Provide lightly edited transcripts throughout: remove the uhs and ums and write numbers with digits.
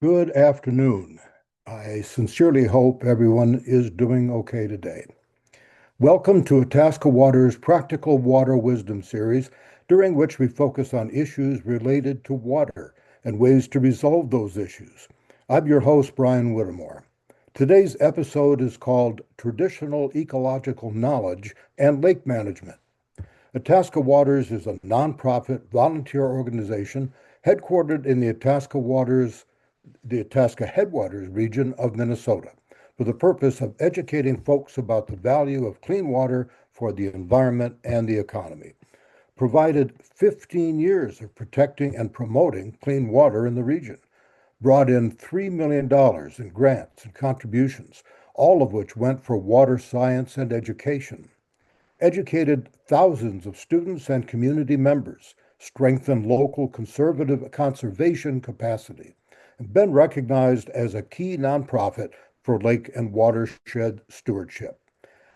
Good afternoon. I sincerely hope everyone is doing okay today. Welcome to Itasca Water's Practical Water Wisdom series, during which we focus on issues related to water and ways to resolve those issues. I'm your host, Brian Whittemore. Today's episode is called Traditional Ecological Knowledge and Lake Management. Itasca Waters is a nonprofit volunteer organization headquartered in the Itasca Headwaters region of Minnesota, for the purpose of educating folks about the value of clean water for the environment and the economy. Provided 15 years of protecting and promoting clean water in the region. Brought in $3 million in grants and contributions, all of which went for water science and education. Educated thousands of students and community members, strengthened local conservative conservation capacity, and been recognized as a key nonprofit for lake and watershed stewardship.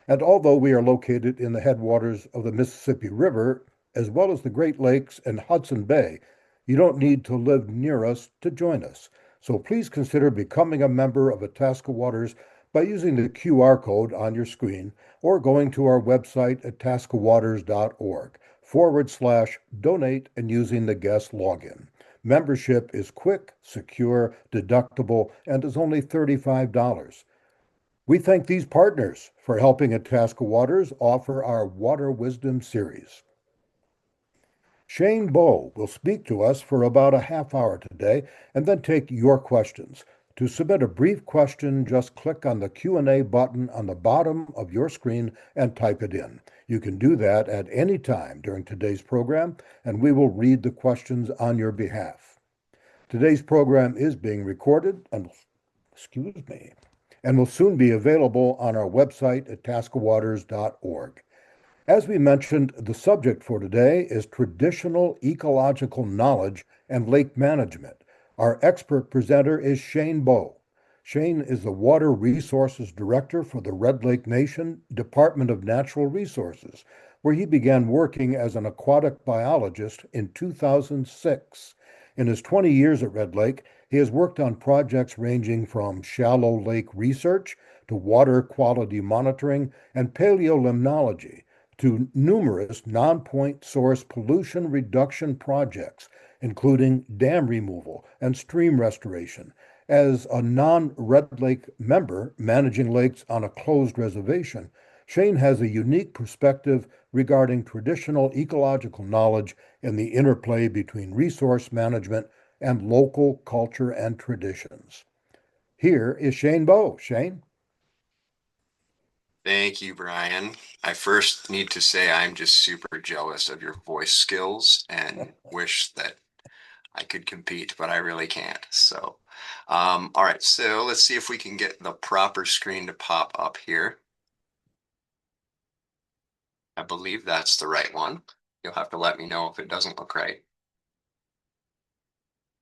And although we are located in the headwaters of the Mississippi River, as well as the Great Lakes and Hudson Bay, you don't need to live near us to join us. So please consider becoming a member of Itasca Waters by using the QR code on your screen or going to our website at tascawaters.org/donate and using the guest login. Membership is quick, secure, deductible, and is only $35. We thank these partners for helping Itasca Waters offer our Water Wisdom series. Shane Bowe will speak to us for about a half hour today and then take your questions. To submit a brief question, just click on the Q&A button on the bottom of your screen and type it in. You can do that at any time during today's program, and we will read the questions on your behalf. Today's program is being recorded and will soon be available on our website at tascawaters.org. As we mentioned, the subject for today is traditional ecological knowledge and lake management. Our expert presenter is Shane Bowe. Shane is the Water Resources Director for the Red Lake Nation Department of Natural Resources, where he began working as an aquatic biologist in 2006. In his 20 years at Red Lake, he has worked on projects ranging from shallow lake research to water quality monitoring and paleolimnology, to numerous nonpoint source pollution reduction projects, including dam removal and stream restoration. As a non-Red Lake member managing lakes on a closed reservation, Shane has a unique perspective regarding traditional ecological knowledge and the interplay between resource management and local culture and traditions. Here is Shane Bowe. Shane? Thank you, Brian. I first need to say I'm just super jealous of your voice skills and wish that I could compete, but I really can't. All right, so let's see if we can get the proper screen to pop up here. I believe that's the right one. You'll have to let me know if it doesn't look right.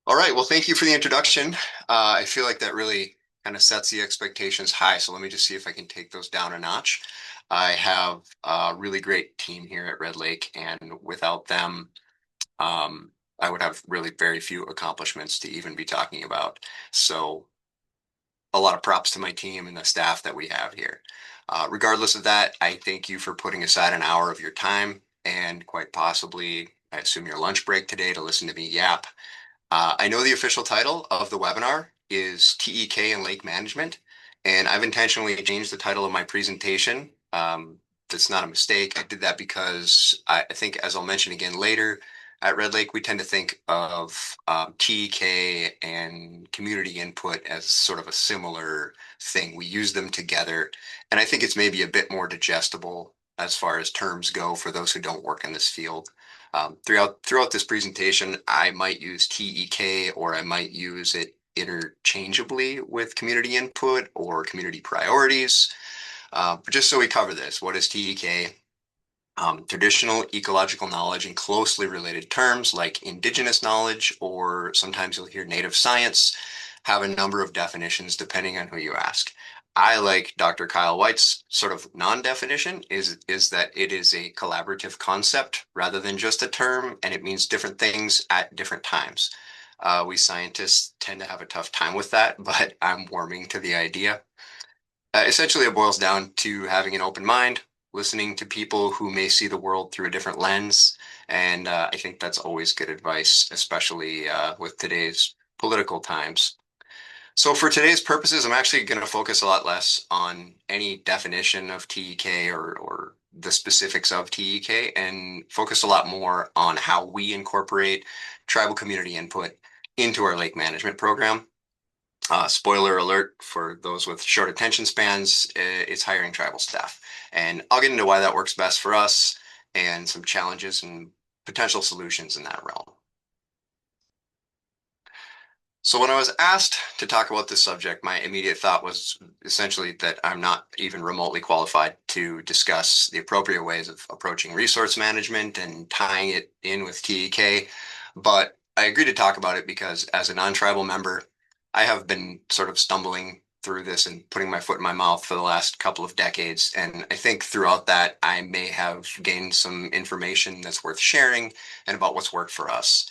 All right, well, thank you for the introduction. I feel like that really kind of sets the expectations high. So let me just see if I can take those down a notch. I have a really great team here at Red Lake, and without them, I would have really very few accomplishments to even be talking about. So a lot of props to my team and the staff that we have here. Regardless of that, I thank you for putting aside an hour of your time and quite possibly, I assume, your lunch break today to listen to me yap. I know the official title of the webinar is TEK and Lake Management, and I've intentionally changed the title of my presentation. That's not a mistake. I did that because I think, as I'll mention again later, at Red Lake, we tend to think of TEK and community input as sort of a similar thing. We use them together, and I think it's maybe a bit more digestible as far as terms go for those who don't work in this field. Throughout this presentation, I might use TEK or I might use it interchangeably with community input or community priorities. But just so we cover this, what is TEK? Traditional ecological knowledge and closely related terms like indigenous knowledge, or sometimes you'll hear native science, have a number of definitions depending on who you ask. I like Dr. Kyle White's sort of non-definition is that it is a collaborative concept rather than just a term, and it means different things at different times. We scientists tend to have a tough time with that, but I'm warming to the idea. Essentially, it boils down to having an open mind, listening to people who may see the world through a different lens. And I think that's always good advice, especially with today's political times. So for today's purposes, I'm actually going to focus a lot less on any definition of TEK or the specifics of TEK and focus a lot more on how we incorporate tribal community input into our lake management program. Spoiler alert for those with short attention spans, it's hiring tribal staff. And I'll get into why that works best for us and some challenges and potential solutions in that realm. So when I was asked to talk about this subject, my immediate thought was essentially that I'm not even remotely qualified to discuss the appropriate ways of approaching resource management and tying it in with TEK. But I agreed to talk about it because as a non-tribal member, I have been sort of stumbling through this and putting my foot in my mouth for the last couple of decades. And I think throughout that, I may have gained some information that's worth sharing and about what's worked for us.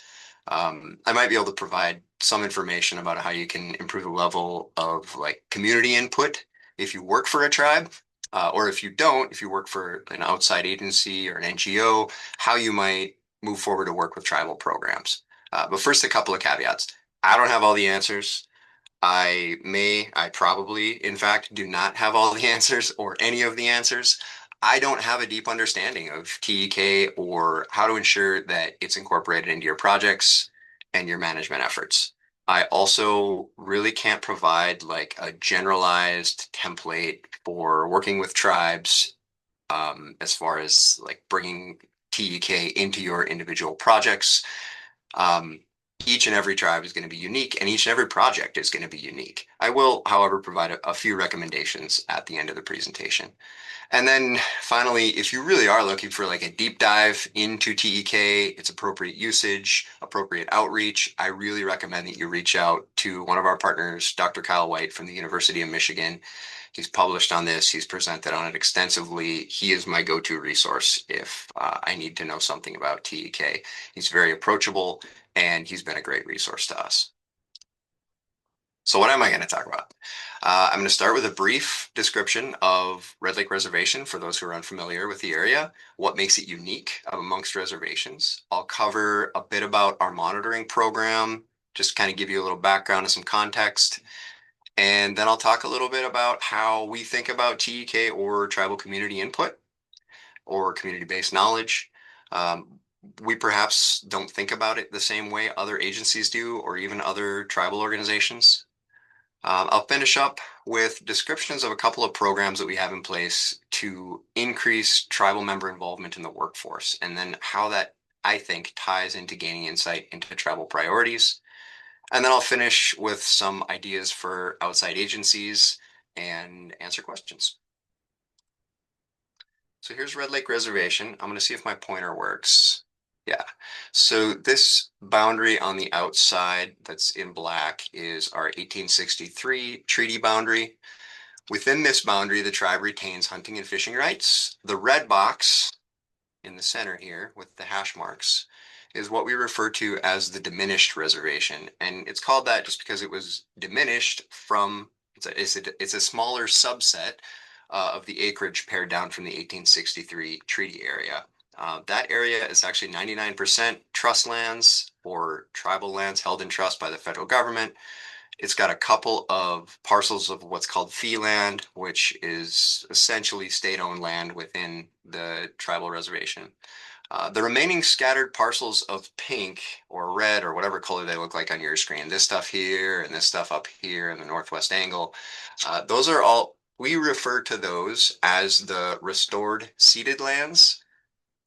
I might be able to provide some information about how you can improve the level of like community input if you work for a tribe, or if you don't, if you work for an outside agency or an NGO, how you might move forward to work with tribal programs. But first, a couple of caveats. I don't have all the answers. I probably, in fact, do not have all the answers or any of the answers. I don't have a deep understanding of TEK or how to ensure that it's incorporated into your projects and your management efforts. I also really can't provide like a generalized template for working with tribes, as far as like bringing TEK into your individual projects. Um, each and every tribe is going to be unique, and each and every project is going to be unique. I will, however, provide a few recommendations at the end of the presentation. And then finally, if you really are looking for like a deep dive into TEK, its appropriate usage, appropriate outreach, I really recommend that you reach out to one of our partners, Dr. Kyle White from the University of Michigan. He's published on this. He's presented on it extensively. He is my go-to resource if I need to know something about TEK. He's very approachable, and he's been a great resource to us. So what am I going to talk about? I'm going to start with a brief description of Red Lake Reservation for those who are unfamiliar with the area, what makes it unique amongst reservations. I'll cover a bit about our monitoring program, just kind of give you a little background and some context. And then I'll talk a little bit about how we think about TEK or tribal community input or community-based knowledge. We perhaps don't think about it the same way other agencies do, or even other tribal organizations. I'll finish up with descriptions of a couple of programs that we have in place to increase tribal member involvement in the workforce, and then how that, I think, ties into gaining insight into tribal priorities. And then I'll finish with some ideas for outside agencies and answer questions. So here's Red Lake Reservation. I'm going to see if my pointer works. Yeah. So this boundary on the outside that's in black is our 1863 treaty boundary. Within this boundary, the tribe retains hunting and fishing rights. The red box in the center here with the hash marks is what we refer to as the diminished reservation. And it's called that just because it was diminished from, it's a smaller subset of the acreage pared down from the 1863 treaty area. That area is actually 99% trust lands or tribal lands held in trust by the federal government. It's got a couple of parcels of what's called fee land, which is essentially state-owned land within the tribal reservation. The remaining scattered parcels of pink or red or whatever color they look like on your screen, this stuff here and this stuff up here in the northwest angle, those are all, we refer to those as the restored ceded lands.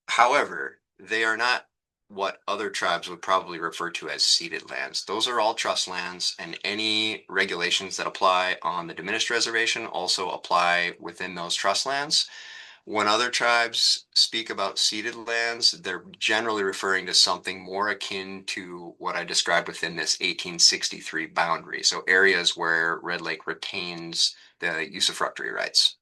However, they are not what other tribes would probably refer to as ceded lands. Those are all trust lands, and any regulations that apply on the diminished reservation also apply within those trust lands. When other tribes speak about ceded lands, they're generally referring to something more akin to what I described within this 1863 boundary. So areas where Red Lake retains the usufructuary rights.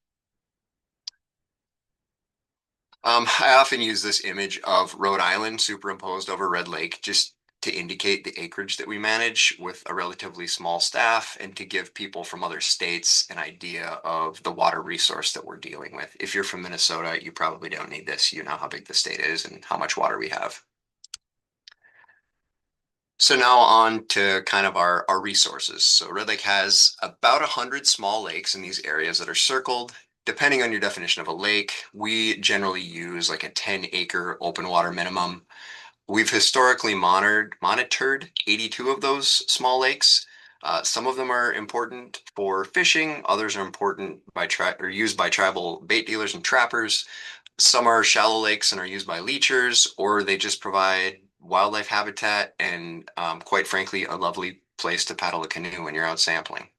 I often use this image of Rhode Island superimposed over Red Lake, just to indicate the acreage that we manage with a relatively small staff and to give people from other states an idea of the water resource that we're dealing with. If you're from Minnesota, you probably don't need this. You know how big the state is and how much water we have. So now on to kind of our resources. So Red Lake has about 100 small lakes in these areas that are circled. Depending on your definition of a lake, we generally use like a 10-acre open water minimum. We've historically monitored 82 of those small lakes. Some of them are important for fishing, others are important by or used by tribal bait dealers and trappers. Some are shallow lakes and are used by leechers, or they just provide wildlife habitat and, quite frankly, a lovely place to paddle a canoe when you're out sampling.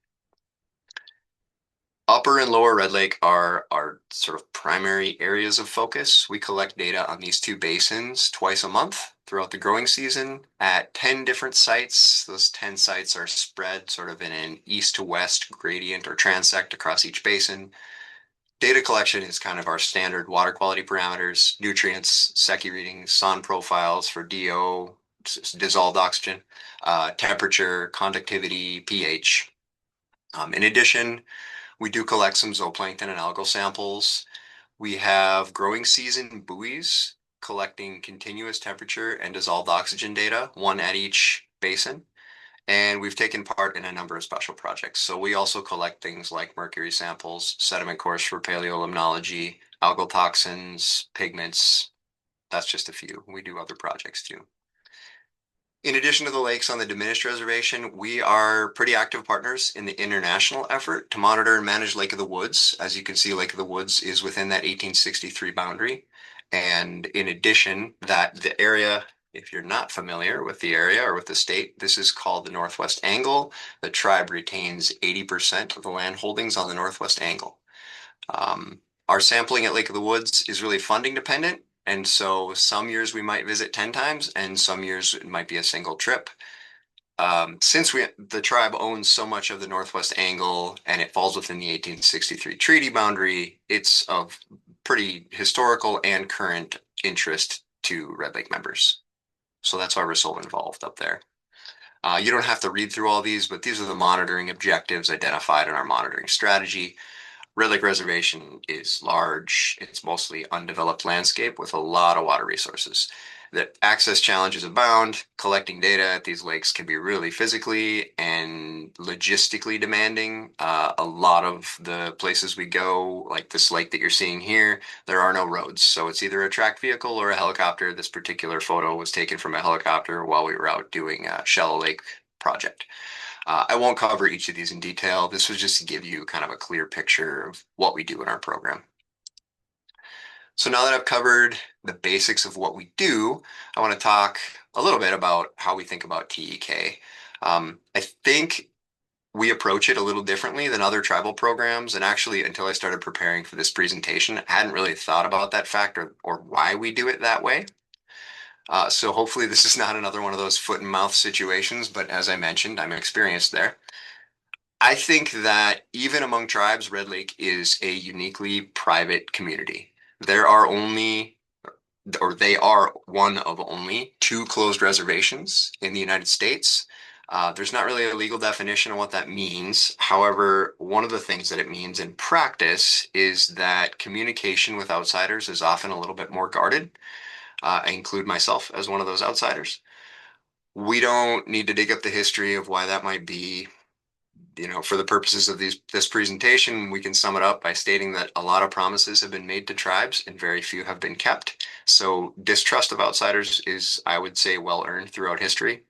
Upper and Lower Red Lake are our sort of primary areas of focus. We collect data on these two basins twice a month throughout the growing season at 10 different sites. Those 10 sites are spread sort of in an east to west gradient or transect across each basin. Data collection is kind of our standard water quality parameters, nutrients, Secchi readings, SON profiles for DO, dissolved oxygen, temperature, conductivity, pH. In addition, we do collect some zooplankton and algal samples. We have growing season buoys collecting continuous temperature and dissolved oxygen data, one at each basin. And we've taken part in a number of special projects. So we also collect things like mercury samples, sediment cores for paleolimnology, algal toxins, pigments. That's just a few. We do other projects too. In addition to the lakes on the diminished reservation, we are pretty active partners in the international effort to monitor and manage Lake of the Woods. As you can see, Lake of the Woods is within that 1863 boundary. And in addition, that the area, if you're not familiar with the area or with the state, this is called the Northwest Angle. The tribe retains 80% of the land holdings on the Northwest Angle. Our sampling at Lake of the Woods is really funding dependent. And so some years we might visit 10 times and some years it might be a single trip. Since the tribe owns so much of the Northwest Angle and it falls within the 1863 treaty boundary, it's of pretty historical and current interest to Red Lake members. So that's why we're so involved up there. You don't have to read through all these, but these are the monitoring objectives identified in our monitoring strategy. Red Lake Reservation is large. It's mostly undeveloped landscape with a lot of water resources. The access challenges abound. Collecting data at these lakes can be really physically and logistically demanding. A lot of the places we go, like this lake that you're seeing here, there are no roads. So it's either a tracked vehicle or a helicopter. This particular photo was taken from a helicopter while we were out doing a shallow lake project. I won't cover each of these in detail. This was just to give you kind of a clear picture of what we do in our program. So now that I've covered the basics of what we do, I want to talk a little bit about how we think about TEK. I think we approach it a little differently than other tribal programs. And actually, until I started preparing for this presentation, I hadn't really thought about that fact or why we do it that way. So hopefully this is not another one of those foot and mouth situations, but as I mentioned, I'm experienced there. I think that even among tribes, Red Lake is a uniquely private community. There are only, or they are one of only two closed reservations in the United States. There's not really a legal definition of what that means. However, one of the things that it means in practice is that communication with outsiders is often a little bit more guarded. I include myself as one of those outsiders. We don't need to dig up the history of why that might be. For the purposes of this presentation, we can sum it up by stating that a lot of promises have been made to tribes and very few have been kept. So distrust of outsiders is, I would say, well earned throughout history.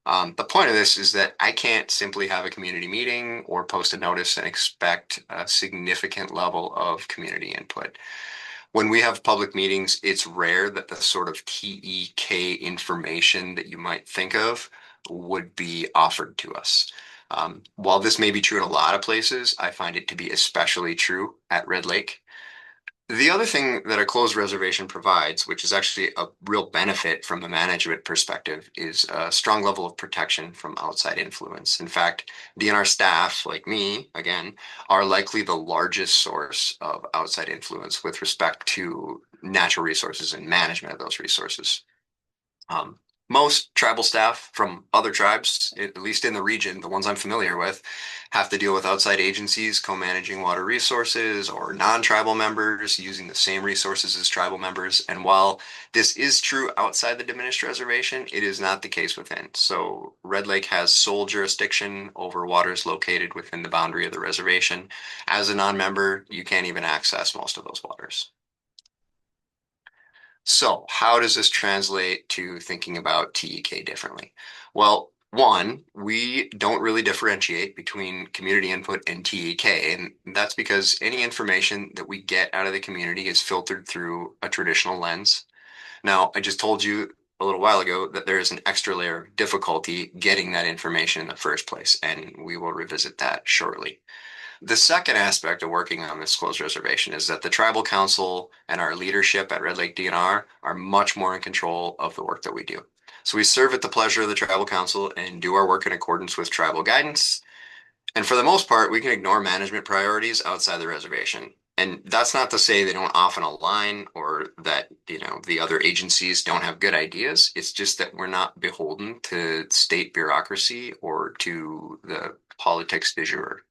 The point of this is that I can't simply have a community meeting or post a notice and expect a significant level of community input. When we have public meetings, it's rare that the sort of TEK information that you might think of would be offered to us. While this may be true in a lot of places, I find it to be especially true at Red Lake. The other thing that a closed reservation provides, which is actually a real benefit from a management perspective, is a strong level of protection from outside influence. In fact, DNR staff, like me, again, are likely the largest source of outside influence with respect to natural resources and management of those resources. Most tribal staff from other tribes, at least in the region, the ones I'm familiar with, have to deal with outside agencies co-managing water resources or non-tribal members using the same resources as tribal members. And while this is true outside the diminished reservation, it is not the case within. So Red Lake has sole jurisdiction over waters located within the boundary of the reservation. As a non-member, you can't even access most of those waters. So, how does this translate to thinking about TEK differently? Well, one, we don't really differentiate between community input and TEK, and that's because any information that we get out of the community is filtered through a traditional lens. Now, I just told you a little while ago that there is an extra layer of difficulty getting that information in the first place, and we will revisit that shortly. The second aspect of working on this closed reservation is that the tribal council and our leadership at Red Lake DNR are much more in control of the work that we do. So we serve at the pleasure of the tribal council and do our work in accordance with tribal guidance. And for the most part, we can ignore management priorities outside the reservation. And that's not to say they don't often align or that, the other agencies don't have good ideas. It's just that we're not beholden to state bureaucracy or to the politics du jour.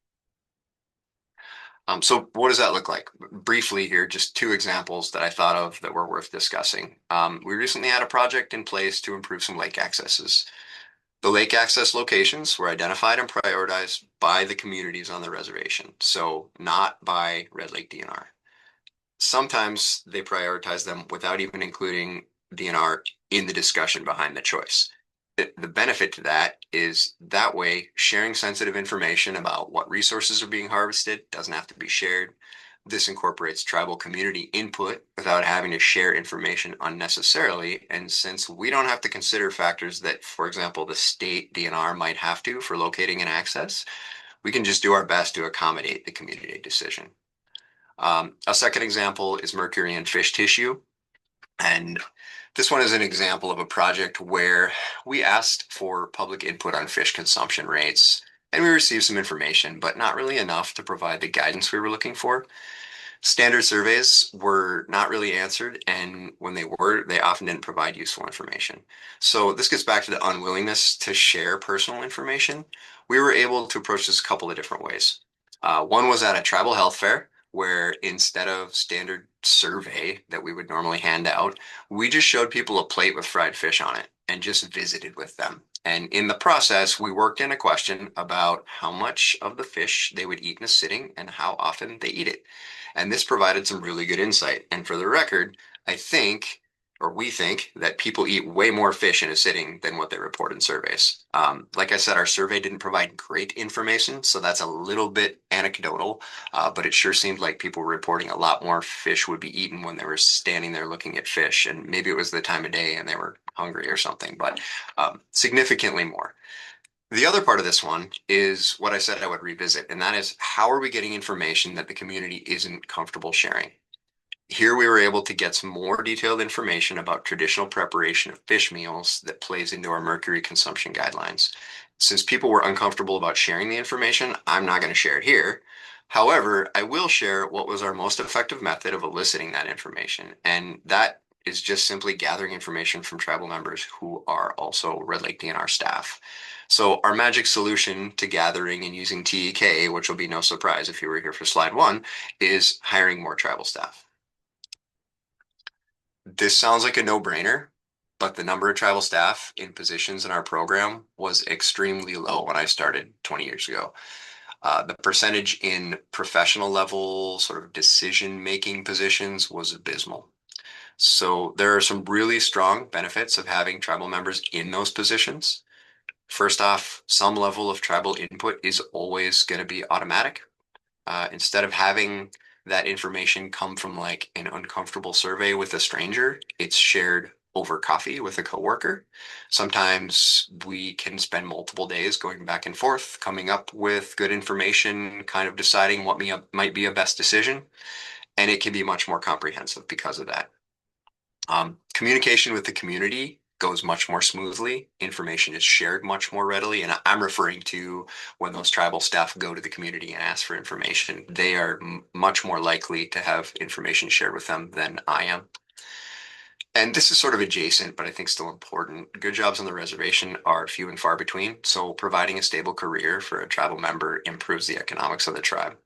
So what does that look like? Briefly here, just two examples that I thought of that were worth discussing. We recently had a project in place to improve some lake accesses. The lake access locations were identified and prioritized by the communities on the reservation, so not by Red Lake DNR. Sometimes they prioritize them without even including DNR in the discussion behind the choice. The benefit to that is that way sharing sensitive information about what resources are being harvested doesn't have to be shared. This incorporates tribal community input without having to share information unnecessarily. And since we don't have to consider factors that, for example, the state DNR might have to for locating an access, we can just do our best to accommodate the community decision. A second example is mercury in fish tissue. And this one is an example of a project where we asked for public input on fish consumption rates, and we received some information, but not really enough to provide the guidance we were looking for. Standard surveys were not really answered, and when they were, they often didn't provide useful information. So this gets back to the unwillingness to share personal information. We were able to approach this a couple of different ways. One was at a tribal health fair, where instead of standard survey that we would normally hand out, we just showed people a plate with fried fish on it and just visited with them. And in the process, we worked in a question about how much of the fish they would eat in a sitting and how often they eat it. And this provided some really good insight. And for the record, I think, or we think, that people eat way more fish in a sitting than what they report in surveys. Like I said, our survey didn't provide great information, so that's a little bit anecdotal, but it sure seemed like people were reporting a lot more fish would be eaten when they were standing there looking at fish. And maybe it was the time of day and they were hungry or something, but significantly more. The other part of this one is what I said I would revisit, and that is how are we getting information that the community isn't comfortable sharing? Here we were able to get some more detailed information about traditional preparation of fish meals that plays into our mercury consumption guidelines. Since people were uncomfortable about sharing the information, I'm not going to share it here. However, I will share what was our most effective method of eliciting that information, and that is just simply gathering information from tribal members who are also Red Lake DNR staff. So our magic solution to gathering and using TEK, which will be no surprise if you were here for slide one, is hiring more tribal staff. This sounds like a no-brainer, but the number of tribal staff in positions in our program was extremely low when I started 20 years ago. The percentage in professional level sort of decision-making positions was abysmal. So there are some really strong benefits of having tribal members in those positions. First off, some level of tribal input is always going to be automatic. Instead of having that information come from like an uncomfortable survey with a stranger, it's shared over coffee with a coworker. Sometimes we can spend multiple days going back and forth, coming up with good information, kind of deciding what might be a best decision, and it can be much more comprehensive because of that. Communication with the community goes much more smoothly. Information is shared much more readily. And I'm referring to when those tribal staff go to the community and ask for information, they are much more likely to have information shared with them than I am. And this is sort of adjacent, but I think still important. Good jobs on the reservation are few and far between, so providing a stable career for a tribal member improves the economics of the tribe.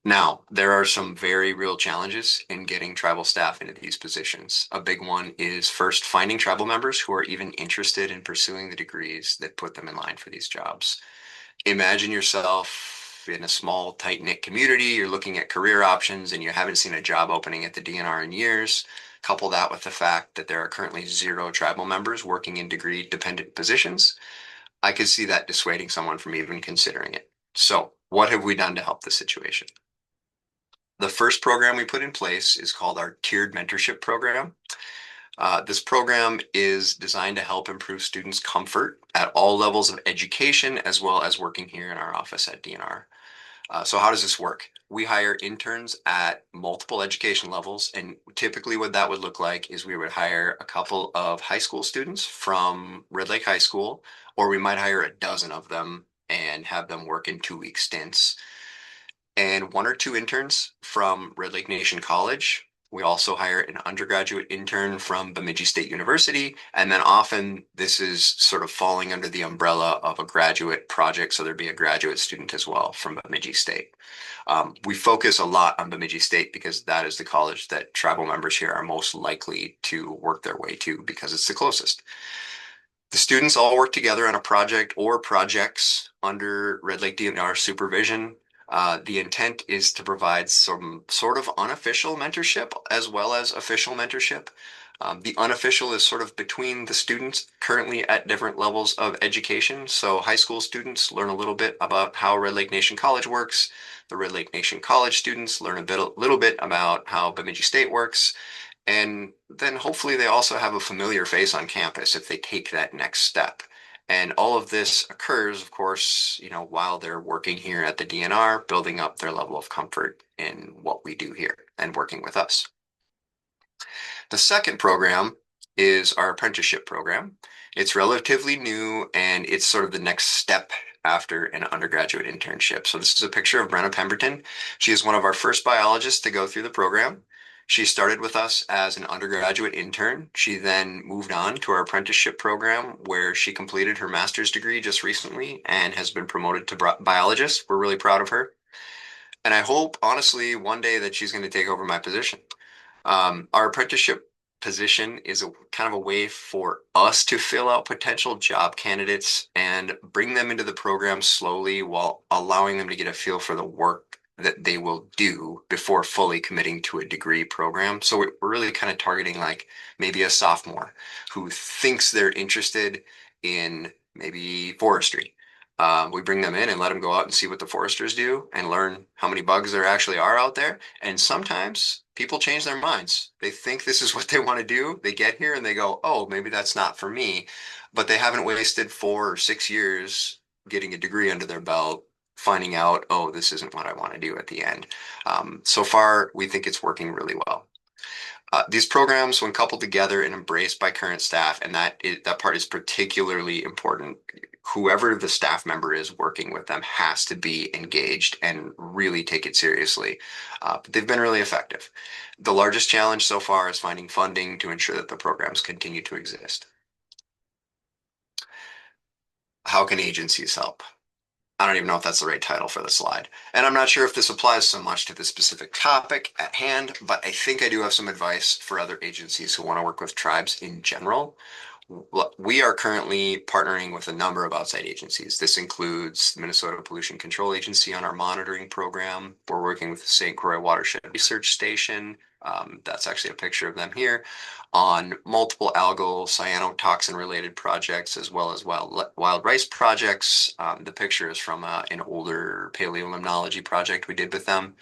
Now, there are some very real challenges in getting tribal staff into these positions. A big one is first finding tribal members who are even interested in pursuing the degrees that put them in line for these jobs. Imagine yourself in a small, tight-knit community. You're looking at career options and you haven't seen a job opening at the DNR in years. Couple that with the fact that there are currently zero tribal members working in degree-dependent positions. I could see that dissuading someone from even considering it. So, what have we done to help the situation? The first program we put in place is called our tiered mentorship program. This program is designed to help improve students' comfort at all levels of education, as well as working here in our office at DNR. So how does this work? We hire interns at multiple education levels, and typically what that would look like is we would hire a couple of high school students from Red Lake High School, or we might hire a dozen of them and have them work in 2-week stints, and one or two interns from Red Lake Nation College. We also hire an undergraduate intern from Bemidji State University, and then often this is sort of falling under the umbrella of a graduate project, so there'd be a graduate student as well from Bemidji State. We focus a lot on Bemidji State because that is the college that tribal members here are most likely to work their way to because it's the closest. The students all work together on a project or projects under Red Lake DNR supervision. The intent is to provide some sort of unofficial mentorship as well as official mentorship. The unofficial is sort of between the students currently at different levels of education. So high school students learn a little bit about how Red Lake Nation College works. The Red Lake Nation College students learn a little bit about how Bemidji State works. And then hopefully they also have a familiar face on campus if they take that next step. And all of this occurs, of course, while they're working here at the DNR, building up their level of comfort in what we do here and working with us. The second program is our apprenticeship program. It's relatively new and it's sort of the next step after an undergraduate internship. So this is a picture of Brenna Pemberton. She is one of our first biologists to go through the program. She started with us as an undergraduate intern. She then moved on to our apprenticeship program where she completed her master's degree just recently and has been promoted to biologist. We're really proud of her. And I hope, honestly, one day that she's going to take over my position. Our apprenticeship position is a kind of a way for us to fill out potential job candidates and bring them into the program slowly while allowing them to get a feel for the work that they will do before fully committing to a degree program. So we're really kind of targeting like maybe a sophomore who thinks they're interested in maybe forestry. We bring them in and let them go out and see what the foresters do and learn how many bugs there actually are out there. And sometimes people change their minds. They think this is what they want to do. They get here and they go, oh, maybe that's not for me. But they haven't wasted 4 or 6 years getting a degree under their belt, finding out, oh, this isn't what I want to do at the end. So far, we think it's working really well. These programs, when coupled together and embraced by current staff, and that part is particularly important. Whoever the staff member is working with them has to be engaged and really take it seriously. But they've been really effective. The largest challenge so far is finding funding to ensure that the programs continue to exist. How can agencies help? I don't even know if that's the right title for the slide. And I'm not sure if this applies so much to the specific topic at hand, but I think I do have some advice for other agencies who want to work with tribes in general. We are currently partnering with a number of outside agencies. This includes the Minnesota Pollution Control Agency on our monitoring program. We're working with the St. Croix Watershed Research Station. That's actually a picture of them here on multiple algal cyanotoxin related projects as well as wild rice projects. The picture is from an older paleolimnology project we did with them.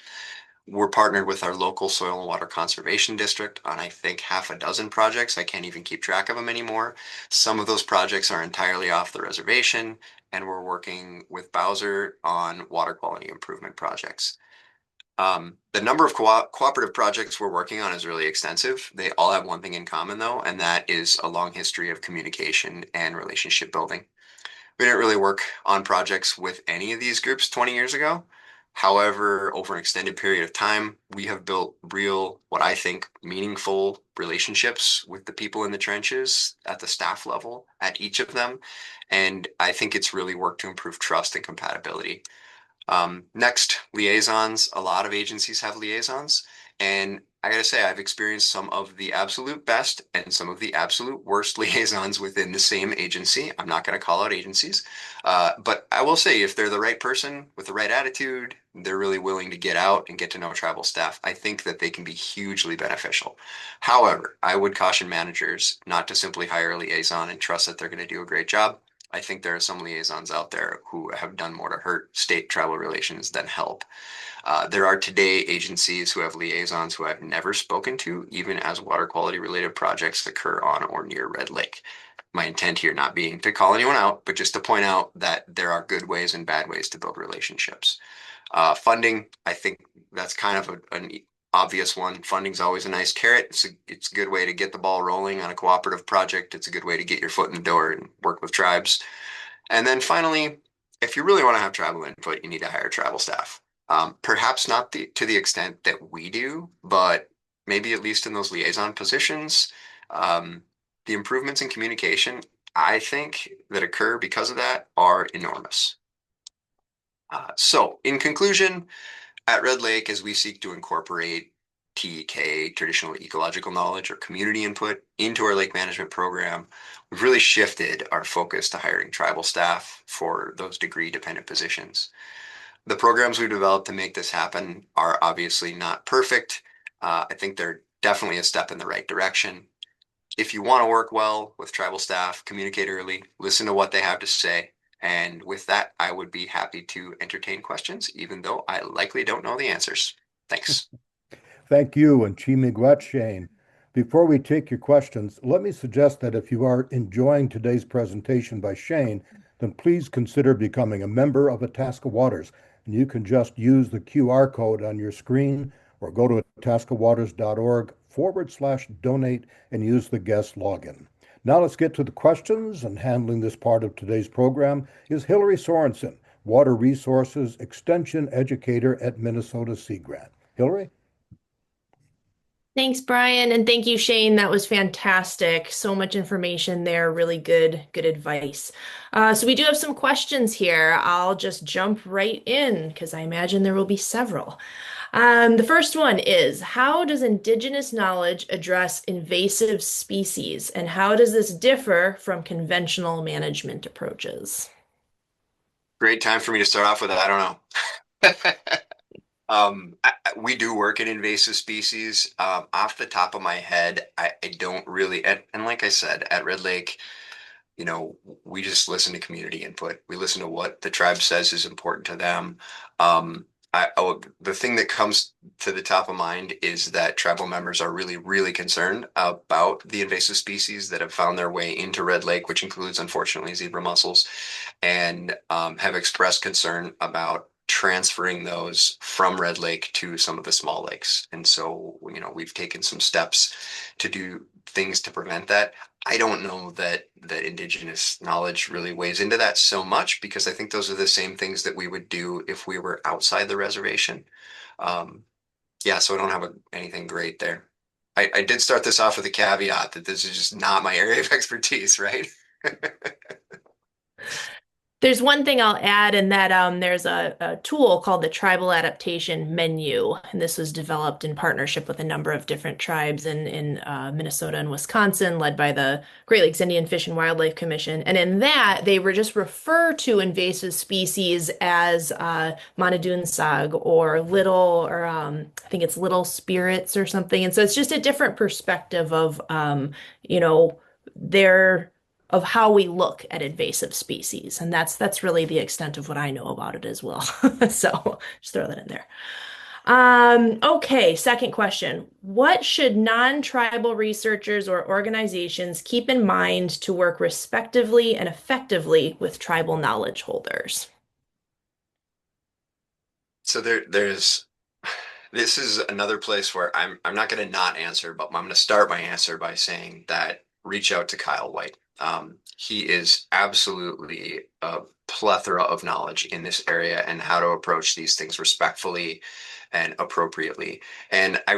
We're partnered with our local soil and water conservation district on, I think, half a dozen projects. I can't even keep track of them anymore. Some of those projects are entirely off the reservation, and we're working with Bowser on water quality improvement projects. The number of cooperative projects we're working on is really extensive. They all have one thing in common, though, and that is a long history of communication and relationship building. We didn't really work on projects with any of these groups 20 years ago. However, over an extended period of time, we have built real, what I think, meaningful relationships with the people in the trenches at the staff level, at each of them. And I think it's really worked to improve trust and compatibility. Next, liaisons. A lot of agencies have liaisons. And I gotta say, I've experienced some of the absolute best and some of the absolute worst liaisons within the same agency. I'm not gonna call out agencies, but I will say if they're the right person with the right attitude, they're really willing to get out and get to know tribal staff. I think that they can be hugely beneficial. However, I would caution managers not to simply hire a liaison and trust that they're going to do a great job. I think there are some liaisons out there who have done more to hurt state tribal relations than help. There are today agencies who have liaisons who I've never spoken to, even as water quality related projects occur on or near Red Lake. My intent here not being to call anyone out, but just to point out that there are good ways and bad ways to build relationships. Funding, I think that's kind of an obvious one. Funding's always a nice carrot. It's a good way to get the ball rolling on a cooperative project. It's a good way to get your foot in the door and work with tribes. And then finally, if you really want to have tribal input, you need to hire tribal staff. Perhaps not to the extent that we do, but maybe at least in those liaison positions, the improvements in communication, I think, that occur because of that are enormous. So in conclusion, at Red Lake, as we seek to incorporate TEK, traditional ecological knowledge or community input into our lake management program, we've really shifted our focus to hiring tribal staff for those degree dependent positions. The programs we've developed to make this happen are obviously not perfect. I think they're definitely a step in the right direction. If you want to work well with tribal staff, communicate early, listen to what they have to say. And with that, I would be happy to entertain questions, even though I likely don't know the answers. Thanks. Thank you, and Chi Miigwech, Shane. Before we take your questions, let me suggest that if you are enjoying today's presentation by Shane, then please consider becoming a member of Itasca Waters. And you can just use the QR code on your screen or go to itascawaters.org/donate and use the guest login. Now let's get to the questions, and handling this part of today's program is Hillary Sorensen, Water Resources Extension Educator at Minnesota Sea Grant. Hillary? Thanks, Brian, and thank you, Shane. That was fantastic. So much information there. Really good advice. So we do have some questions here. I'll just jump right in because I imagine there will be several. The first one is, how does Indigenous knowledge address invasive species, and how does this differ from conventional management approaches? Great time for me to start off with that. I don't know. We do work in invasive species. Off the top of my head, I don't really, and like I said, at Red Lake, we just listen to community input. We listen to what the tribe says is important to them. The thing that comes to the top of mind is that tribal members are really, really concerned about the invasive species that have found their way into Red Lake, which includes, unfortunately, zebra mussels, and have expressed concern about transferring those from Red Lake to some of the small lakes. And so, we've taken some steps to do things to prevent that. I don't know that Indigenous knowledge really weighs into that so much, because I think those are the same things that we would do if we were outside the reservation. Yeah, so I don't have anything great there. I did start this off with a caveat that this is just not my area of expertise, right? There's one thing I'll add, and that there's a tool called the Tribal Adaptation Menu, and this was developed in partnership with a number of different tribes in Minnesota and Wisconsin, led by the Great Lakes Indian Fish and Wildlife Commission. And in that, they were just refer to invasive species as Monadunsag or little, or I think it's little spirits or something. And so it's just a different perspective of, their of how we look at invasive species. And that's really the extent of what I know about it as well. So just throw that in there. Okay, second question. What should non-tribal researchers or organizations keep in mind to work respectively and effectively with tribal knowledge holders? So this is another place where I'm not going to not answer, but I'm going to start my answer by saying that reach out to Kyle White. He is absolutely a plethora of knowledge in this area and how to approach these things respectfully and appropriately. And I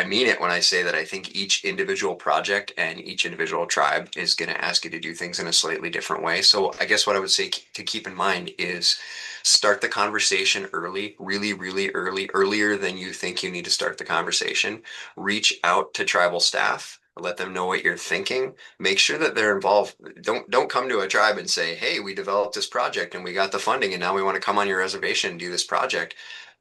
mean it when I say that I think each individual project and each individual tribe is going to ask you to do things in a slightly different way. So I guess what I would say to keep in mind is start the conversation early, really, really early, earlier than you think you need to start the conversation. Reach out to tribal staff. Let them know what you're thinking. Make sure that they're involved. Don't come to a tribe and say, "Hey, we developed this project and we got the funding and now we want to come on your reservation and do this project."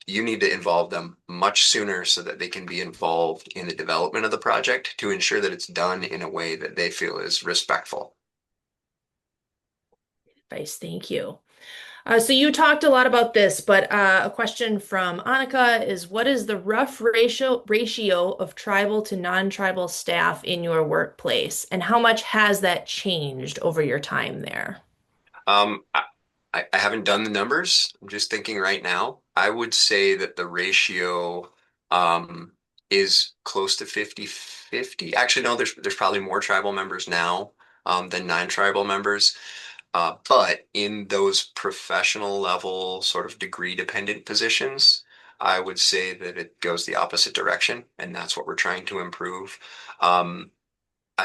You need to involve them much sooner so that they can be involved in the development of the project to ensure that it's done in a way that they feel is respectful. Advice, thank you. So you talked a lot about this, but a question from Annika is, what is the rough ratio of tribal to non-tribal staff in your workplace, and how much has that changed over your time there? Um, I, I haven't done the numbers. I'm just thinking right now. I would say that the ratio is close to 50-50. Actually, no, there's probably more tribal members now than non-tribal members. But in those professional level, sort of degree dependent positions, I would say that it goes the opposite direction, and that's what we're trying to improve. Um,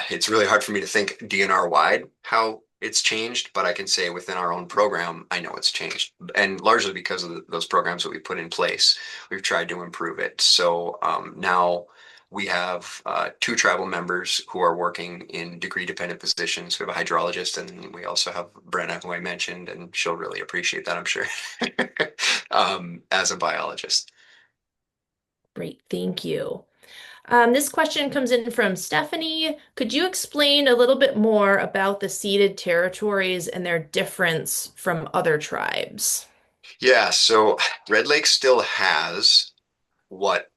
it's really hard for me to think DNR wide how it's changed, but I can say within our own program, I know it's changed, and largely because of those programs that we put in place, we've tried to improve it. So now we have two tribal members who are working in degree-dependent positions. We have a hydrologist, and we also have Brenna, who I mentioned, and she'll really appreciate that, I'm sure, as a biologist. Great, thank you. This question comes in from Stephanie. Could you explain a little bit more about the ceded territories and their difference from other tribes? Yeah, so Red Lake still has what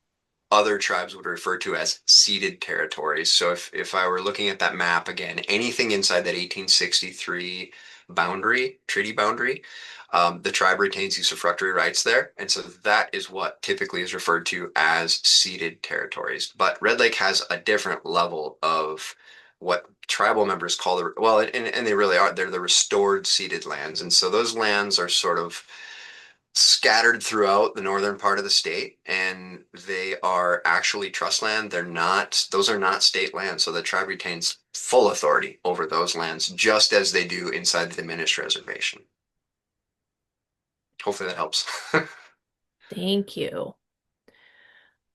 other tribes would refer to as ceded territories. So if I were looking at that map again, anything inside that 1863 boundary, treaty boundary, the tribe retains usufructuary rights there. And so that is what typically is referred to as ceded territories. But Red Lake has a different level of what tribal members call and they really are, they're the restored ceded lands. And so those lands are sort of scattered throughout the northern part of the state, and they are actually trust land. Those are not state lands. So the tribe retains full authority over those lands, just as they do inside the diminished reservation. Hopefully that helps. Thank you.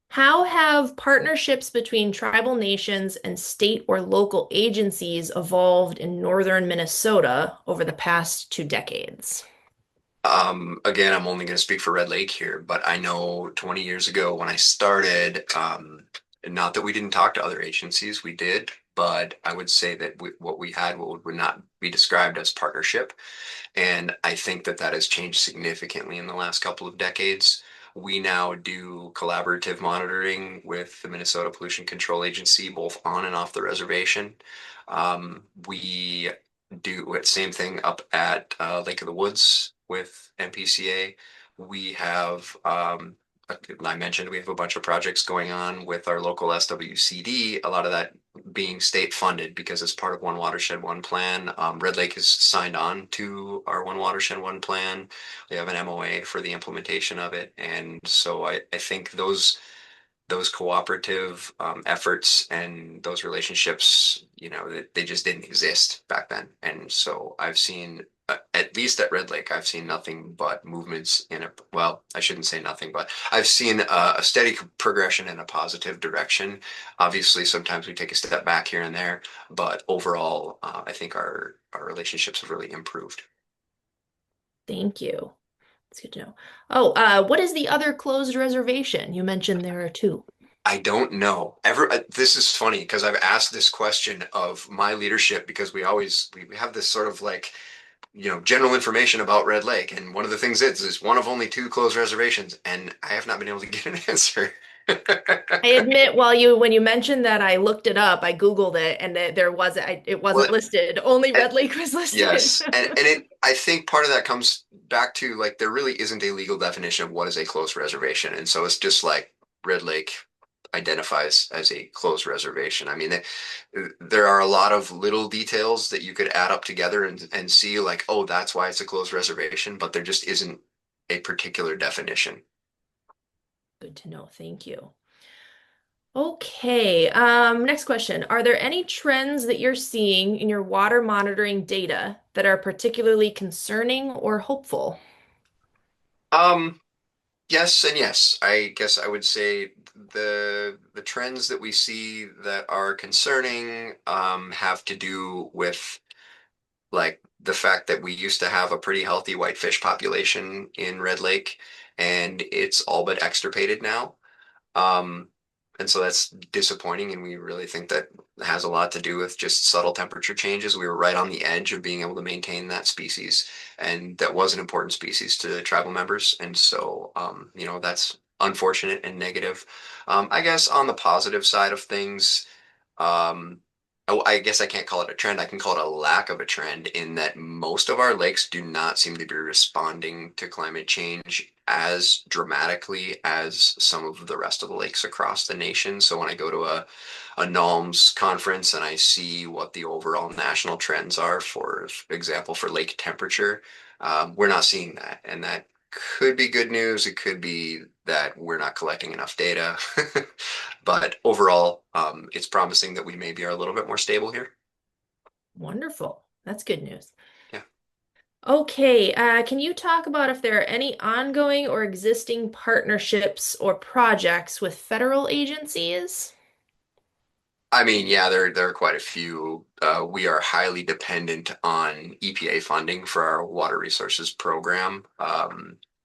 How have partnerships between tribal nations and state or local agencies evolved in northern Minnesota over the past 2 decades? Again, I'm only going to speak for Red Lake here, but I know 20 years ago when I started, not that we didn't talk to other agencies, we did, but I would say that what we had would not be described as partnership. And I think that that has changed significantly in the last couple of decades. We now do collaborative monitoring with the Minnesota Pollution Control Agency, both on and off the reservation. We do the same thing up at Lake of the Woods with MPCA. We have, I mentioned we have a bunch of projects going on with our local SWCD, a lot of that being state funded because it's part of One Watershed, One Plan. Red Lake is signed on to our One Watershed, One Plan. We have an MOA for the implementation of it. And so I think those cooperative efforts and those relationships, they just didn't exist back then. And so I've seen, at least at Red Lake, I've seen nothing but movements well, I shouldn't say nothing, but I've seen a steady progression in a positive direction. Obviously, sometimes we take a step back here and there, but overall, I think our relationships have really improved. Thank you. It's good to know. Oh, what is the other closed reservation? You mentioned there are two. I don't know. This is funny because I've asked this question of my leadership because we have this sort of like, general information about Red Lake, and one of the things is one of only two closed reservations, and I have not been able to get an answer. I admit, when you mentioned that, I looked it up, I Googled it, and it Well, wasn't listed. Only and- Red Lake was listed. yes, and I think part of that comes back to like there really isn't a legal definition of what is a closed reservation, and so it's just like Red Lake identifies as a closed reservation. I mean, there are a lot of little details that you could add up together and see like, oh, that's why it's a closed reservation, but there just isn't a particular definition. Good to know. Thank you. Okay, next question. Are there any trends that you're seeing in your water monitoring data that are particularly concerning or hopeful? Um, yes and yes. I guess I would say the trends that we see that are concerning have to do with like the fact that we used to have a pretty healthy whitefish population in Red Lake, and it's all but extirpated now. Um, and so that's disappointing, and we really think that has a lot to do with just subtle temperature changes. We were right on the edge of being able to maintain that species, and that was an important species to tribal members. And so, that's unfortunate and negative. I guess on the positive side of things, um, oh, I guess I can't call it a trend. I can call it a lack of a trend in that most of our lakes do not seem to be responding to climate change as dramatically as some of the rest of the lakes across the nation. So when I go to a NALMS conference and I see what the overall national trends are, for example, for lake temperature, we're not seeing that. And that could be good news. It could be that we're not collecting enough data. But overall, it's promising that we maybe are a little bit more stable here. Wonderful. That's good news. Yeah. Okay, can you talk about if there are any ongoing or existing partnerships or projects with federal agencies? I mean, yeah, there are quite a few. We are highly dependent on EPA funding for our water resources program. I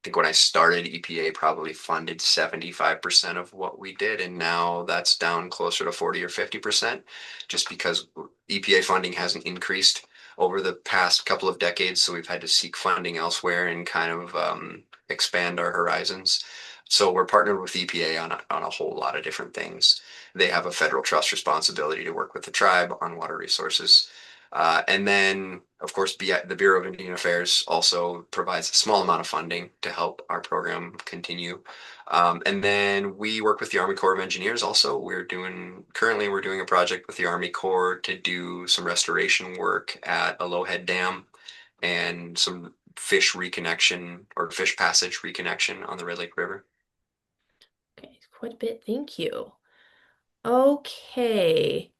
think when I started, EPA probably funded 75% of what we did, and now that's down closer to 40 or 50%, just because EPA funding hasn't increased over the past couple of decades. So we've had to seek funding elsewhere and kind of expand our horizons. So we're partnered with EPA on a whole lot of different things. They have a federal trust responsibility to work with the tribe on water resources. And then, of course, the Bureau of Indian Affairs also provides a small amount of funding to help our program continue. And then we work with the Army Corps of Engineers also. Currently we're doing a project with the Army Corps to do some restoration work at a Lowhead Dam and some fish reconnection or fish passage reconnection on the Red Lake River. Okay, quite a bit. Thank you. Okay.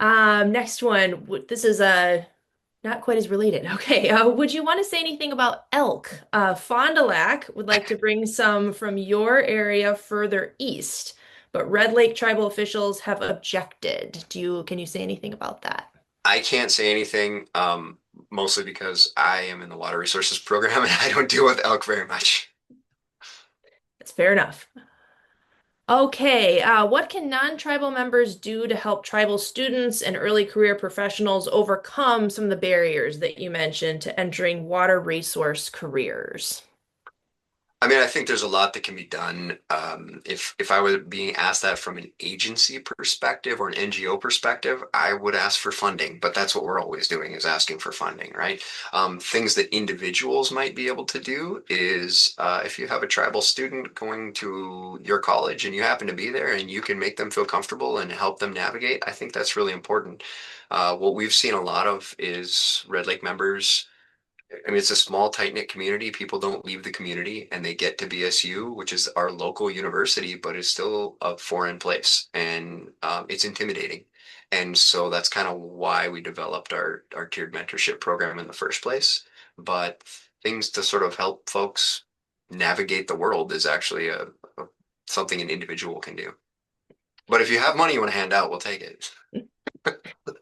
Next one. This is not quite as related. Okay. Would you want to say anything about elk? Fond du Lac would like to bring some from your area further east, but Red Lake tribal officials have objected. Can you say anything about that? I can't say anything, mostly because I am in the water resources program and I don't deal with elk very much. That's fair enough. Okay, what can non-tribal members do to help tribal students and early career professionals overcome some of the barriers that you mentioned to entering water resource careers? I mean, I think there's a lot that can be done. If I were being asked that from an agency perspective or an NGO perspective, I would ask for funding. But that's what we're always doing is asking for funding, right? Things that individuals might be able to do is if you have a tribal student going to your college and you happen to be there and you can make them feel comfortable and help them navigate, I think that's really important. What we've seen a lot of is Red Lake members. I mean, it's a small, tight-knit community. People don't leave the community and they get to BSU, which is our local university, but it's still a foreign place and it's intimidating. And so that's kind of why we developed our tiered mentorship program in the first place. But things to sort of help folks navigate the world is actually something an individual can do. But if you have money you want to hand out, we'll take it.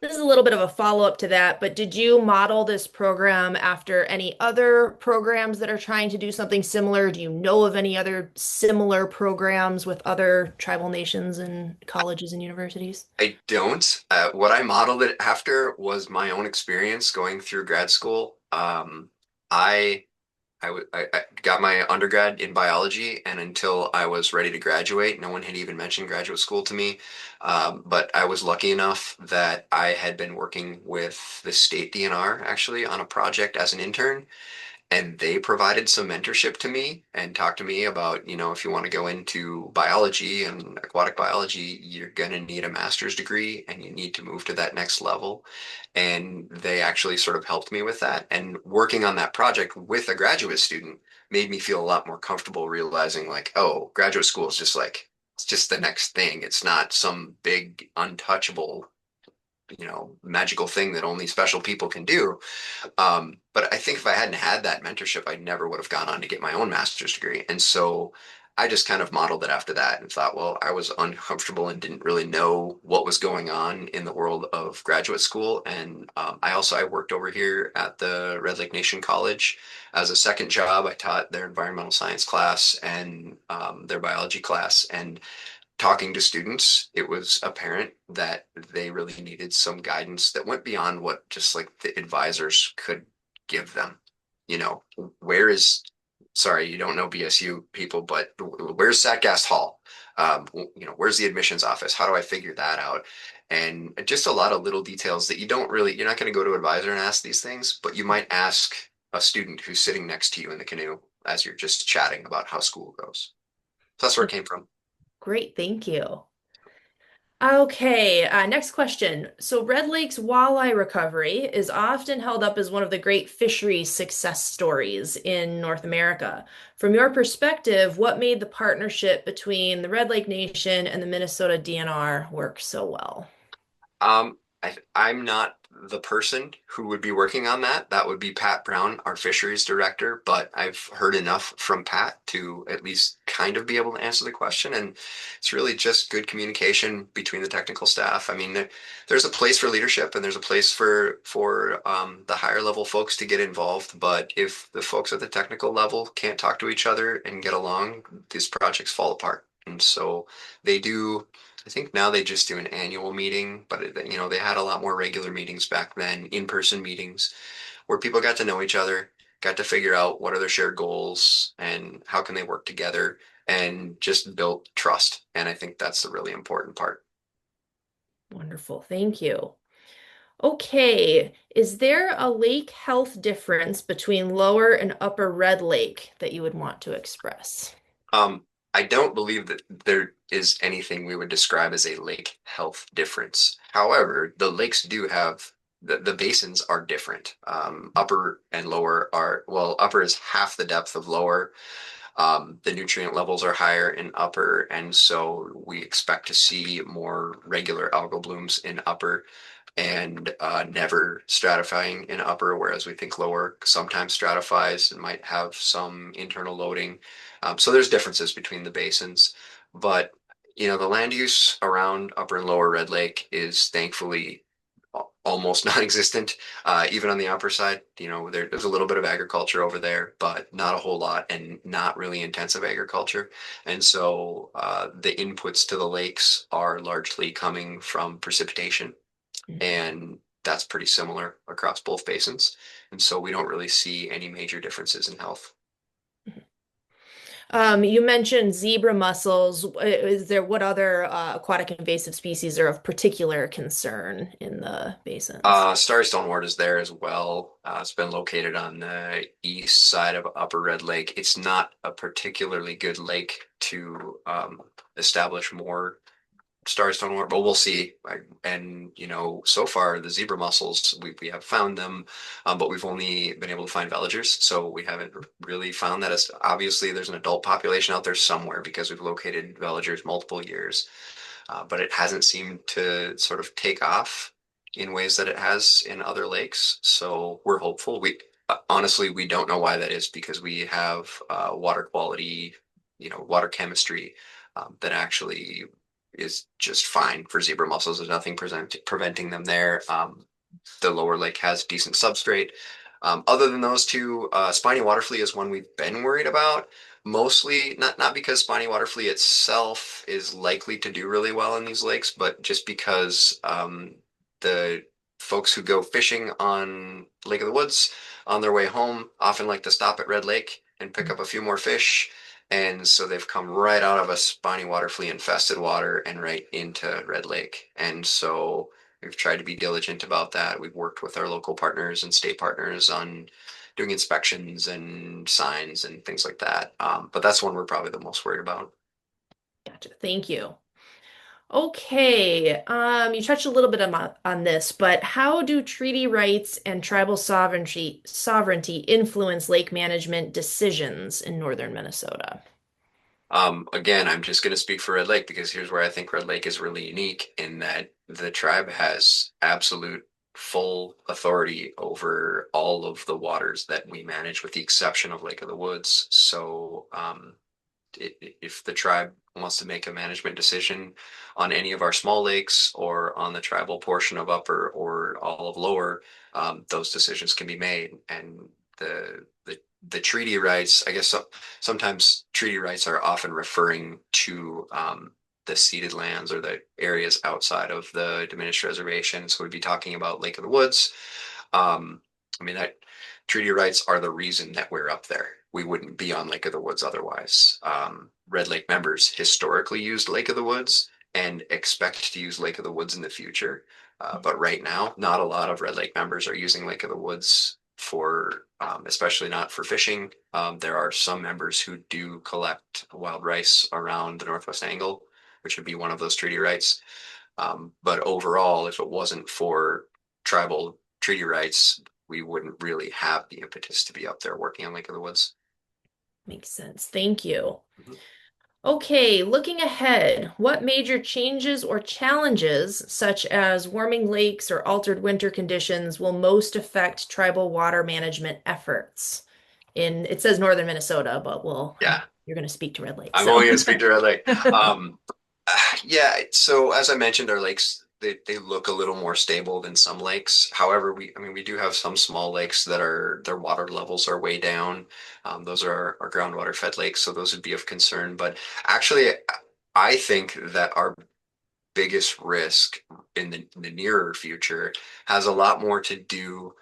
This is a little bit of a follow-up to that, but did you model this program after any other programs that are trying to do something similar? Do you know of any other similar programs with other tribal nations and colleges and universities? I don't. What I modeled it after was my own experience going through grad school. I I got my undergrad in biology, and until I was ready to graduate, no one had even mentioned graduate school to me. But I was lucky enough that I had been working with the state DNR actually on a project as an intern, and they provided some mentorship to me and talked to me about, if you want to go into biology and aquatic biology, you're going to need a master's degree and you need to move to that next level. And they actually sort of helped me with that. And working on that project with a graduate student made me feel a lot more comfortable realizing like, oh, graduate school is just like, it's just the next thing. It's not some big untouchable, magical thing that only special people can do. But I think if I hadn't had that mentorship, I never would have gone on to get my own master's degree. And so I just kind of modeled it after that and thought, well, I was uncomfortable and didn't really know what was going on in the world of graduate school. And I worked over here at the Red Lake Nation College as a second job. I taught their environmental science class and their biology class. And talking to students, it was apparent that they really needed some guidance that went beyond what just like the advisors could give them. You know, where is, sorry, you don't know BSU people, but where's Satgast Hall? Where's the admissions office? How do I figure that out? And just a lot of little details that you're not going to go to an advisor and ask these things, but you might ask a student who's sitting next to you in the canoe as you're just chatting about how school goes. So that's where it came from. Great, thank you. Okay, next question. So, Red Lake's walleye recovery is often held up as one of the great fisheries success stories in North America. From your perspective, what made the partnership between the Red Lake Nation and the Minnesota DNR work so well? I'm not the person who would be working on that. That would be Pat Brown, our fisheries director, but I've heard enough from Pat to at least kind of be able to answer the question. And it's really just good communication between the technical staff. I mean, there's a place for leadership and there's a place for the higher level folks to get involved. But if the folks at the technical level can't talk to each other and get along, these projects fall apart. And so they do. I think now they just do an annual meeting, but they had a lot more regular meetings back then, in-person meetings where people got to know each other, got to figure out what are their shared goals and how can they work together and just built trust. And I think that's the really important part. Wonderful, thank you. Okay, is there a lake health difference between Lower and Upper Red Lake that you would want to express? Um, I don't believe that there is anything we would describe as a lake health difference. However, the lakes do have the basins are different. Upper and lower are, well, upper is half the depth of lower. The nutrient levels are higher in upper, and so we expect to see more regular algal blooms in upper and never stratifying in upper, whereas we think lower sometimes stratifies and might have some internal loading. So there's differences between the basins, but the land use around upper and lower Red Lake is thankfully almost non-existent. Even on the upper side, there's a little bit of agriculture over there, but not a whole lot and not really intensive agriculture. And so the inputs to the lakes are largely coming from precipitation, and that's pretty similar across both basins. And so we don't really see any major differences in health. You mentioned zebra mussels. What other aquatic invasive species are of particular concern in the basins? Starry stonewort is there as well. It's been located on the east side of Upper Red Lake. It's not a particularly good lake to establish more starry stonewort, but we'll see. And so far the zebra mussels, we have found them, but we've only been able to find veligers, so we haven't really found that. As obviously there's an adult population out there somewhere because we've located veligers multiple years, but it hasn't seemed to sort of take off in ways that it has in other lakes. So we're hopeful. We honestly we don't know why that is because we have water quality, water chemistry that actually is just fine for zebra mussels. There's nothing preventing them there. The lower lake has decent substrate. Other than those two, spiny water flea is one we've been worried about. Mostly not because spiny water flea itself is likely to do really well in these lakes, but just because the folks who go fishing on Lake of the Woods on their way home often like to stop at Red Lake and pick up a few more fish. And so they've come right out of a spiny water flea infested water and right into Red Lake. And so we've tried to be diligent about that. We've worked with our local partners and state partners on doing inspections and signs and things like that. But that's one we're probably the most worried about. Gotcha. Thank you. Okay, you touched a little bit on this, but how do treaty rights and tribal sovereignty influence lake management decisions in northern Minnesota? Again, I'm just going to speak for Red Lake because here's where I think Red Lake is really unique in that the tribe has absolute full authority over all of the waters that we manage, with the exception of Lake of the Woods. So, if the tribe wants to make a management decision on any of our small lakes or on the tribal portion of upper or all of lower, those decisions can be made. And the treaty rights, I guess sometimes treaty rights are often referring to the ceded lands or the areas outside of the diminished reservation. So we'd be talking about Lake of the Woods. I mean, that treaty rights are the reason that we're up there. We wouldn't be on Lake of the Woods otherwise. Red Lake members historically used Lake of the Woods and expect to use Lake of the Woods in the future. But right now, not a lot of Red Lake members are using Lake of the Woods for, especially not for fishing. There are some members who do collect wild rice around the Northwest Angle, which would be one of those treaty rights. But overall, if it wasn't for tribal treaty rights, we wouldn't really have the impetus to be up there working on Lake of the Woods. Makes sense. Thank you. Mhm. Okay, looking ahead, what major changes or challenges, such as warming lakes or altered winter conditions, will most affect tribal water management efforts? It says northern Minnesota, but Yeah, you're going to speak to Red Lake, I'm so. only going to speak to Red Lake. Yeah, so as I mentioned, our lakes they look a little more stable than some lakes. However, I mean we do have some small lakes that are their water levels are way down. Those are our groundwater fed lakes, so those would be of concern. But actually, I think that our biggest risk in the nearer future has a lot more to do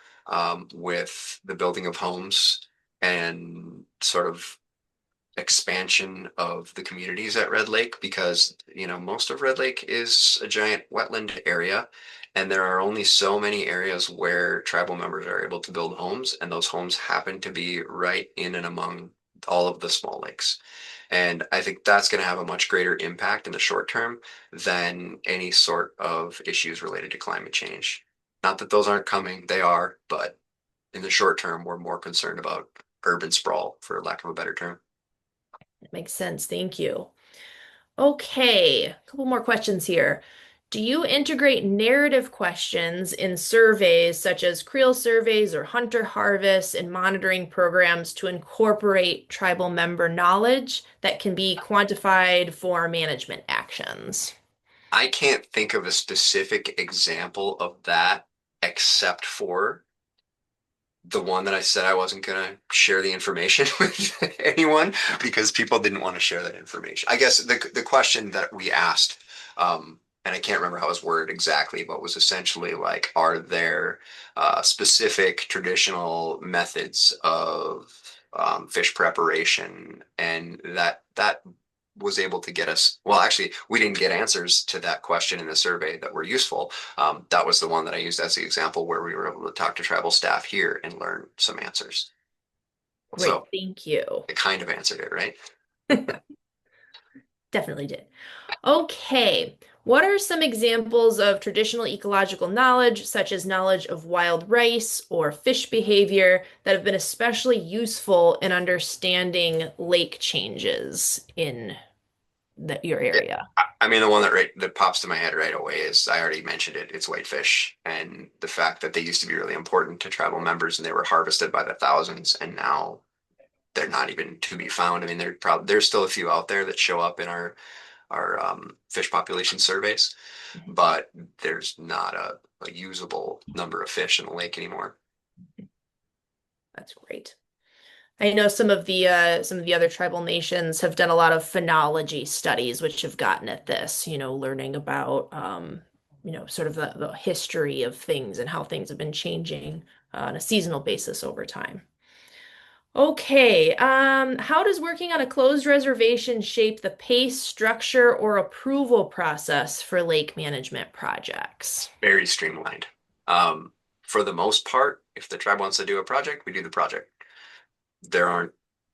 with the building of homes and sort of expansion of the communities at Red Lake, because most of Red Lake is a giant wetland area, and there are only so many areas where tribal members are able to build homes, and those homes happen to be right in and among all of the small lakes. And I think that's going to have a much greater impact in the short term than any sort of issues related to climate change. Not that those aren't coming, they are, but in the short term, we're more concerned about urban sprawl, for lack of a better term. That makes sense. Thank you. Okay, a couple more questions here. Do you integrate narrative questions in surveys such as creel surveys or hunter harvests and monitoring programs to incorporate tribal member knowledge that can be quantified for management actions? I can't think of a specific example of that except for the one that I said I wasn't going to share the information with anyone because people didn't want to share that information. I guess the question that we asked, and I can't remember how it was worded exactly, but was essentially like, are there specific traditional methods of fish preparation? And that was able to get us, well, actually, we didn't get answers to that question in the survey that were useful. That was the one that I used as the example where we were able to talk to tribal staff here and learn some answers. Great, So thank you. it kind of answered it, right? Definitely did. Okay, what are some examples of traditional ecological knowledge, such as knowledge of wild rice or fish behavior, that have been especially useful in understanding lake changes in your Yeah. area? I mean, the one that pops to my head right away is I already mentioned it. It's whitefish, and the fact that they used to be really important to tribal members, and they were harvested by the thousands, and now they're not even to be found. I mean, there's still a few out there that show up in our fish population surveys, but there's not a usable number of fish in the lake anymore. That's great. I know some of the other tribal nations have done a lot of phenology studies, which have gotten at this, learning about sort of the history of things and how things have been changing on a seasonal basis over time. Okay, how does working on a closed reservation shape the pace, structure, or approval process for lake management projects? Very streamlined. For the most part, If the tribe wants to do a project, we do the project. There aren't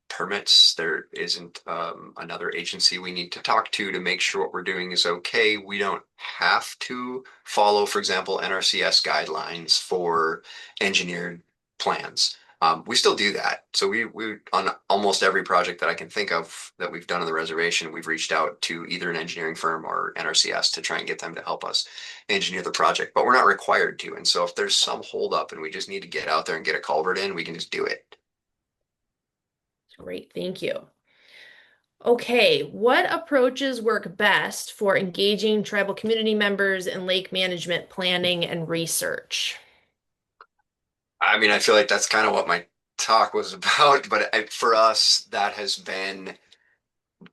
permits. There isn't another agency we need to talk to make sure what we're doing is okay. We don't have to follow, for example, NRCS guidelines for engineered plans. We still do that. So we on almost every project that I can think of that we've done on the reservation, we've reached out to either an engineering firm or NRCS to try and get them to help us engineer the project, but we're not required to. And so if there's some holdup and we just need to get out there and get a culvert in, we can just do it. Great, thank you. Okay, what approaches work best for engaging tribal community members in lake management planning and research? I mean, I feel like that's kind of what my talk was about, but for us, that has been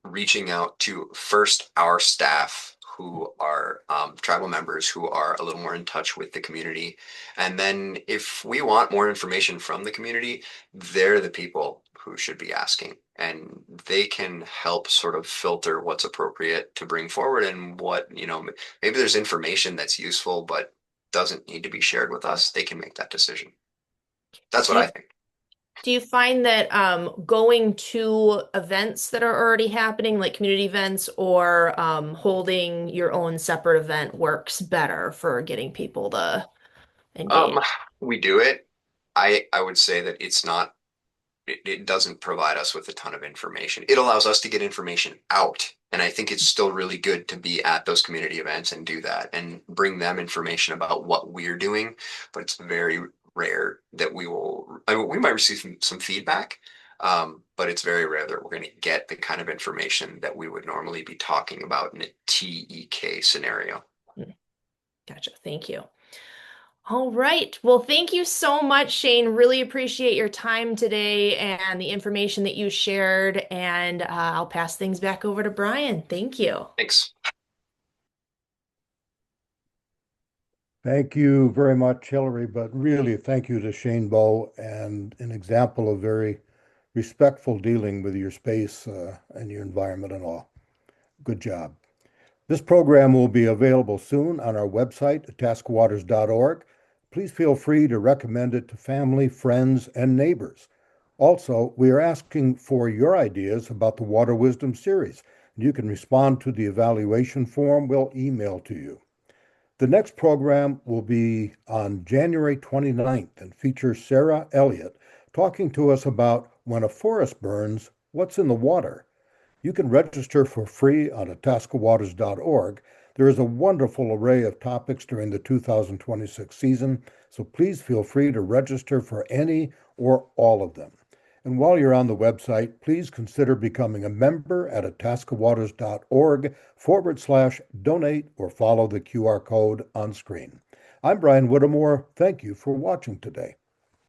reaching out to first our staff who are tribal members who are a little more in touch with the community. And then if we want more information from the community, they're the people who should be asking. And they can help sort of filter what's appropriate to bring forward and what, maybe there's information that's useful but doesn't need to be shared with us. They can make that decision. That's Do what I you think. do you find that going to events that are already happening, like community events, or holding your own separate event works better for getting people to Um, engage? we do it. I would say that it doesn't provide us with a ton of information. It allows us to get information out. And I think it's still really good to be at those community events and do that and bring them information about what we're doing. But it's very rare that we might receive some feedback, but it's very rare that we're going to get the kind of information that we would normally be talking about in a TEK scenario. Hmm, gotcha. Thank you. All right. Well, thank you so much, Shane. Really appreciate your time today and the information that you shared. And I'll pass things back over to Brian. Thank you. Thanks. Thank you very much, Hillary, but really thank you to Shane Bowe and an example of very respectful dealing with your space and your environment and all. Good job. This program will be available soon on our website, taskawaters.org. Please feel free to recommend it to family, friends, and neighbors. Also, we are asking for your ideas about the Water Wisdom series. You can respond to the evaluation form we'll email to you. The next program will be on January 29th and feature Sarah Elliott talking to us about when a forest burns, what's in the water? You can register for free on atascawaters.org. There is a wonderful array of topics during the 2026 season, so please feel free to register for any or all of them. And while you're on the website, please consider becoming a member at atascawaters.org/donate or follow the QR code on screen. I'm Brian Whittemore. Thank you for watching today.